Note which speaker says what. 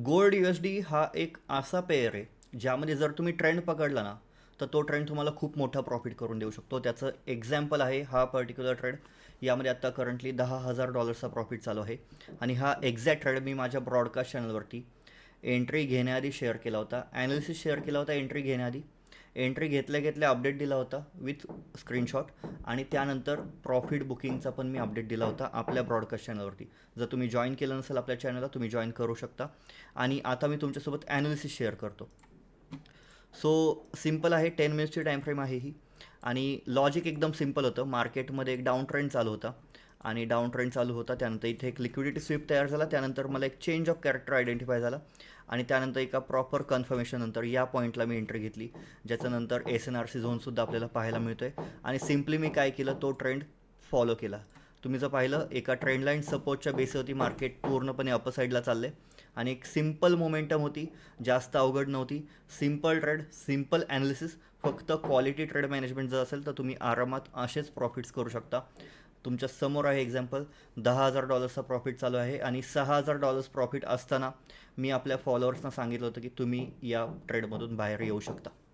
Speaker 1: Gold USD हा एक असा पेअर आहे ज्यामध्ये जर तुम्ही ट्रेंड पकडला ना तर तो ट्रेंड तुम्हाला खूप मोठा प्रॉफिट करून देऊ शकतो. त्याचं एक्झाम्पल आहे हा पर्टिक्युलर ट्रेड. यामध्ये आत्ता करंटली $10,000चा प्रॉफिट चालू आहे आणि हा एक्झॅक्ट ट्रेड मी माझ्या ब्रॉडकास्ट चॅनलवरती एंट्री घेण्याआधी शेअर केला होता, ॲनालिसिस शेअर केला होता एंट्री घेण्याआधी. एंट्री घेतल्या घेतल्या अपडेट दिला होता विथ स्क्रीनशॉट आणि त्यानंतर प्रॉफिट बुकिंगचा पण मी अपडेट दिला होता आपल्या ब्रॉडकास्ट चॅनलवरती. जर तुम्ही जॉईन केलं नसेल आपल्या चॅनलला तुम्ही जॉईन करू शकता. आणि आता मी तुमच्यासोबत ॲनालिसिस शेअर करतो. सो सिम्पल आहे, 10 मिनिट्सची टाईम फ्रेम आहे ही. आणि लॉजिक एकदम सिम्पल होतं. मार्केटमध्ये एक डाऊन ट्रेंड चालू होता आणि डाऊन ट्रेंड चालू होता त्यानंतर इथे एक लिक्विडिटी स्वीप तयार झाला. त्यानंतर मला एक चेंज ऑफ कॅरेक्टर आयडेंटिफाय झाला आणि त्यानंतर एका प्रॉपर कन्फर्मेशन नंतर या पॉईंटला मी एंट्री घेतली, ज्याच्यानंतर SNRC झोनसुद्धा आपल्याला पाहायला मिळतो आहे. आणि सिम्पली मी काय केलं, तो ट्रेंड फॉलो केला. तुम्ही जर पाहिलं एका ट्रेंडलाईन सपोर्टच्या बेसवरती मार्केट पूर्णपणे अपर साईडला चालले आणि एक सिम्पल मोमेंटम होती, जास्त अवघड नव्हती. Simple trade, simple analysis. फक्त क्वालिटी ट्रेड मॅनेजमेंट जर असेल तर तुम्ही आरामात असेच प्रॉफिट्स करू शकता. तुमच्या समोर आहे एक्झाम्पल. $10,000चा प्रॉफिट चालू आहे आणि $6,000 प्रॉफिट असताना मी आपल्या फॉलोअर्सना सांगितलं होतं की तुम्ही या ट्रेडमधून बाहेर येऊ शकता.